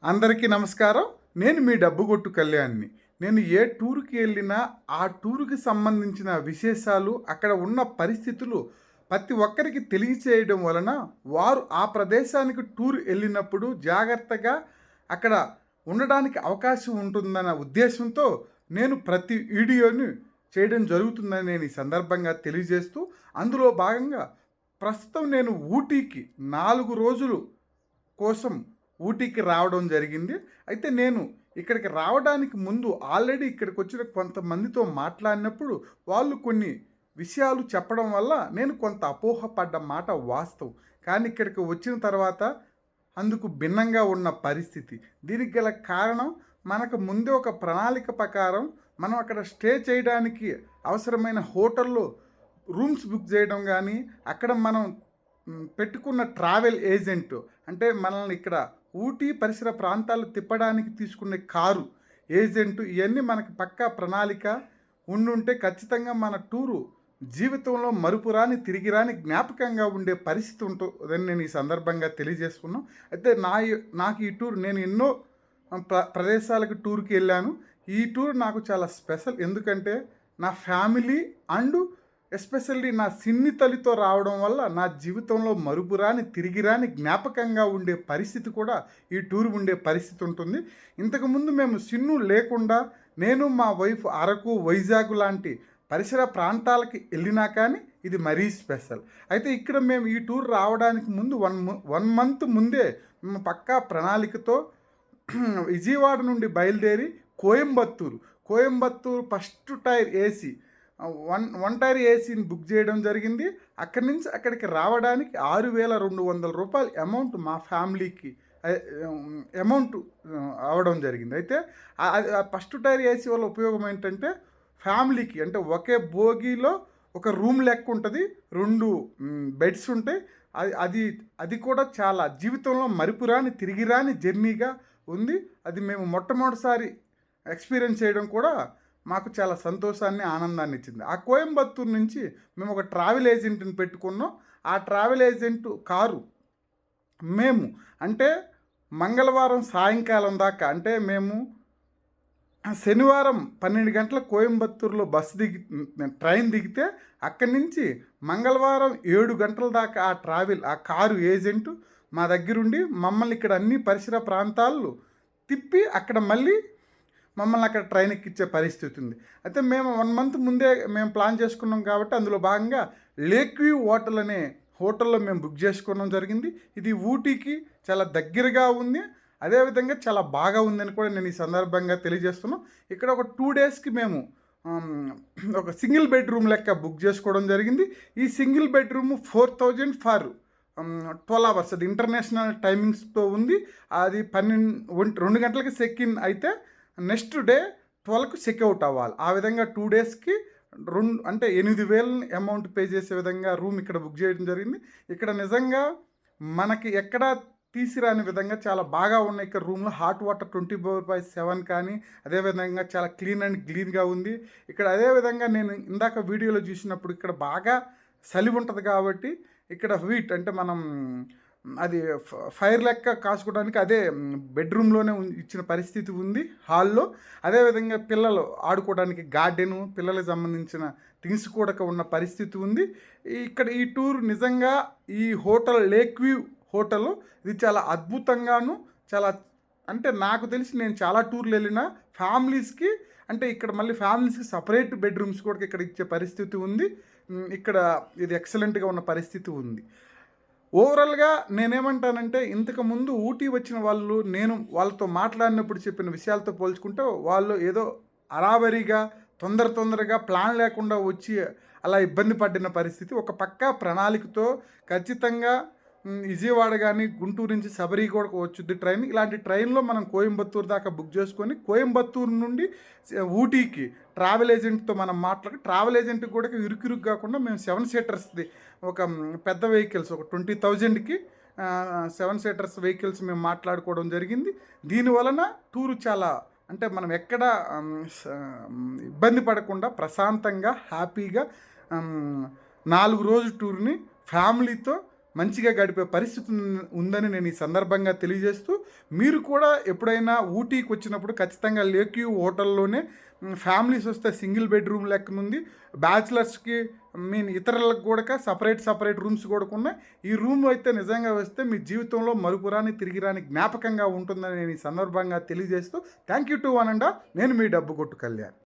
అందరికీ నమస్కారం. నేను మీ డబ్బుగొట్టు కళ్యాణ్‌ని. నేను ఏ టూర్‌కి ఎళ్ళినా, ఆ టూర్‌కి సంబంధించిన విశేషాలు, అక్కడ ఉన్న పరిస్థితులు ప్రతి ఒక్కరికి తెలియచేయడం వలన, వారు ఆ ప్రదేశానికి టూర్ ఎళ్ళినప్పుడు జాగ్రత్తగా అక్కడ ఉండడానికి అవకాశం ఉంటుందన్న ఉద్దేశంతో, నేను ప్రతి వీడియోని చేయడం జరుగుతుందని నేను ఈ సందర్భంగా తెలియజేస్తూ, అందులో భాగంగా ప్రస్తుతం నేను ఊటీకి 4 రోజులు కోసం ఊటీకి రావడం జరిగింది. అయితే నేను ఇక్కడికి రావడానికి ముందు ఆల్రెడీ ఇక్కడికొచ్చిన కొంతమందితో మాట్లాడినప్పుడు వాళ్ళు కొన్ని విషయాలు చెప్పడం వల్ల నేను కొంత అపోహపడ్డ మాట వాస్తవం. కానీ ఇక్కడికి వచ్చిన తర్వాత అందుకు భిన్నంగా ఉన్న పరిస్థితి. దీనికి గల కారణం మనకు ముందే ఒక ప్రణాళిక ప్రకారం మనం అక్కడ స్టే చేయడానికి అవసరమైన హోటల్‌లో రూమ్స్ బుక్ చేయడం గానీ, అక్కడ మనం పెట్టుకున్న ట్రావెల్ ఏజెంట్ అంటే మనల్ని ఇక్కడ ఊటీ పరిసర ప్రాంతాలు తిప్పడానికి తీసుకునే కారు ఏజెంటు ఇవన్నీ మనకి పక్కా ప్రణాళిక ఉండుంటే ఖచ్చితంగా మన టూరు జీవితంలో మరుపురాని తిరిగిరాని జ్ఞాపకంగా ఉండే పరిస్థితి ఉంటుందని నేను ఈ సందర్భంగా తెలియజేసుకున్నాను. అయితే నాకు ఈ టూర్ నేను ఎన్నో ప్రదేశాలకు టూర్కి వెళ్ళాను. ఈ టూర్ నాకు చాలా స్పెషల్. ఎందుకంటే నా ఫ్యామిలీ అండ్ ఎస్పెషల్లీ నా సిన్ని తల్లితో రావడం వల్ల నా జీవితంలో మరుపురాని తిరిగిరాని జ్ఞాపకంగా ఉండే పరిస్థితి కూడా ఈ టూర్ ఉండే పరిస్థితి ఉంటుంది. ఇంతకుముందు మేము సిన్ను లేకుండా నేను మా వైఫ్ అరకు వైజాగ్ లాంటి పరిసర ప్రాంతాలకి వెళ్ళినా కానీ ఇది మరీ స్పెషల్. అయితే ఇక్కడ మేము ఈ టూర్ రావడానికి ముందు 1 మంత్ ముందే మేము పక్కా ప్రణాళికతో విజయవాడ నుండి బయలుదేరి Coimbatore first tier AC one tier ఏసీని బుక్ చేయడం జరిగింది. అక్కడి నుంచి అక్కడికి రావడానికి రూ. 6,200 అమౌంట్ మా ఫ్యామిలీకి అమౌంట్ అవ్వడం జరిగింది. అయితే ఫస్ట్ టైర్ ఏసీ వల్ల ఉపయోగం ఏంటంటే ఫ్యామిలీకి అంటే ఒకే బోగీలో ఒక రూమ్ లెక్క ఉంటుంది, 2 బెడ్స్ ఉంటాయి. అది కూడా చాలా జీవితంలో మరిపురాని తిరిగిరాని జర్నీగా ఉంది. అది మేము మొట్టమొదటిసారి ఎక్స్పీరియన్స్ చేయడం కూడా మాకు చాలా సంతోషాన్ని ఆనందాన్ని ఇచ్చింది. ఆ కోయంబత్తూరు నుంచి మేము ఒక ట్రావెల్ ఏజెంట్ని పెట్టుకున్నాం. ఆ ట్రావెల్ ఏజెంట్ కారు మేము అంటే మంగళవారం సాయంకాలం దాకా అంటే మేము శనివారం 12 గంటలకు కోయంబత్తూరులో ట్రైన్ దిగితే అక్కడి నుంచి మంగళవారం 7 గంటల దాకా ఆ కారు ఏజెంటు మా దగ్గరుండి మమ్మల్ని ఇక్కడ అన్ని పరిసర ప్రాంతాల్లో తిప్పి అక్కడ మళ్ళీ మమ్మల్ని అక్కడ ట్రైన్ ఎక్కించే పరిస్థితి ఉంది. అయితే మేము 1 మంత్ ముందే మేము ప్లాన్ చేసుకున్నాం కాబట్టి అందులో భాగంగా లేక్ వ్యూ హోటల్ అనే హోటల్లో మేము బుక్ చేసుకోవడం జరిగింది. ఇది ఊటీకి చాలా దగ్గరగా ఉంది. అదేవిధంగా చాలా బాగా ఉందని కూడా నేను ఈ సందర్భంగా తెలియజేస్తున్నాను. ఇక్కడ ఒక 2 డేస్కి మేము ఒక సింగిల్ బెడ్రూమ్ లెక్క బుక్ చేసుకోవడం జరిగింది. ఈ సింగిల్ బెడ్రూమ్ 4,000 ఫర్ 12 అవర్స్. అది ఇంటర్నేషనల్ టైమింగ్స్తో ఉంది. అది 2 గంటలకి చెక్ ఇన్ అయితే నెక్స్ట్ డే 12కి చెక్అవుట్ అవ్వాలి. ఆ విధంగా 2 డేస్కి అంటే 8,000 అమౌంట్ పే చేసే విధంగా రూమ్ ఇక్కడ బుక్ చేయడం జరిగింది. ఇక్కడ నిజంగా మనకి ఎక్కడా తీసిరాని విధంగా చాలా బాగా ఉన్నాయి. ఇక్కడ రూమ్లో హాట్ వాటర్ 24/7 కానీ అదేవిధంగా చాలా క్లీన్ అండ్ క్లీన్గా ఉంది. ఇక్కడ అదేవిధంగా నేను ఇందాక వీడియోలో చూసినప్పుడు ఇక్కడ బాగా చలి ఉంటుంది కాబట్టి ఇక్కడ హీట్ అంటే మనం అది ఫైర్ లెక్క కాసుకోవడానికి అదే బెడ్రూమ్లోనే ఇచ్చిన పరిస్థితి ఉంది హాల్లో. అదేవిధంగా పిల్లలు ఆడుకోవడానికి గార్డెను పిల్లలకు సంబంధించిన థింగ్స్ కూడా ఉన్న పరిస్థితి ఉంది. ఇక్కడ ఈ టూర్ నిజంగా ఈ హోటల్ లేక్ వ్యూ హోటల్ ఇది చాలా అద్భుతంగాను చాలా అంటే నాకు తెలిసి నేను చాలా టూర్లు వెళ్ళిన ఫ్యామిలీస్కి అంటే ఇక్కడ మళ్ళీ ఫ్యామిలీస్కి సపరేట్ బెడ్రూమ్స్ కూడా ఇక్కడ ఇచ్చే పరిస్థితి ఉంది. ఇక్కడ ఇది ఎక్సలెంట్గా ఉన్న పరిస్థితి ఉంది. ఓవరాల్గా నేనేమంటానంటే ఇంతకుముందు ఊటీ వచ్చిన వాళ్ళు నేను వాళ్ళతో మాట్లాడినప్పుడు చెప్పిన విషయాలతో పోల్చుకుంటే వాళ్ళు ఏదో అరాబరీగా తొందరగా ప్లాన్ లేకుండా వచ్చి అలా ఇబ్బంది పడిన పరిస్థితి. ఒక పక్కా ప్రణాళికతో ఖచ్చితంగా విజయవాడ కానీ గుంటూరు నుంచి శబరి కూడా వచ్చుద్ది ట్రైన్. ఇలాంటి ట్రైన్లో మనం కోయంబత్తూరు దాకా బుక్ చేసుకొని కోయంబత్తూరు నుండి ఊటీకి ట్రావెల్ ఏజెంట్తో మనం ట్రావెల్ ఏజెంట్కి కూడా ఇరుకు కాకుండా మేము 7 సీటర్స్ది ఒక పెద్ద వెహికల్స్ ఒక 20,000కి 7 సీటర్స్ వెహికల్స్ మేము మాట్లాడుకోవడం జరిగింది. దీనివలన టూరు చాలా అంటే మనం ఎక్కడ ఇబ్బంది పడకుండా ప్రశాంతంగా హ్యాపీగా 4 రోజు టూర్ని ఫ్యామిలీతో మంచిగా గడిపే పరిస్థితి ఉందని నేను ఈ సందర్భంగా తెలియజేస్తూ, మీరు కూడా ఎప్పుడైనా ఊటీకి వచ్చినప్పుడు ఖచ్చితంగా లేక్ వ్యూ హోటల్‌లోనే ఫ్యామిలీస్ వస్తే సింగిల్ బెడ్‌రూమ్ లెక్కనుంది. బ్యాచిలర్స్‌కి ఇతరులకు గూడక సెపరేట్ రూమ్స్ గూడాకున్నాయి. ఈ రూమ్ అయితే నిజంగా వస్తే మీ జీవితంలో మరుపురాని, తిరిగిరాని జ్ఞాపకంగా ఉంటుందని నేను ఈ సందర్భంగా తెలియజేస్తూ thank you to one and all. నేను మీ డబ్బు కొట్టు కళ్యాణ్.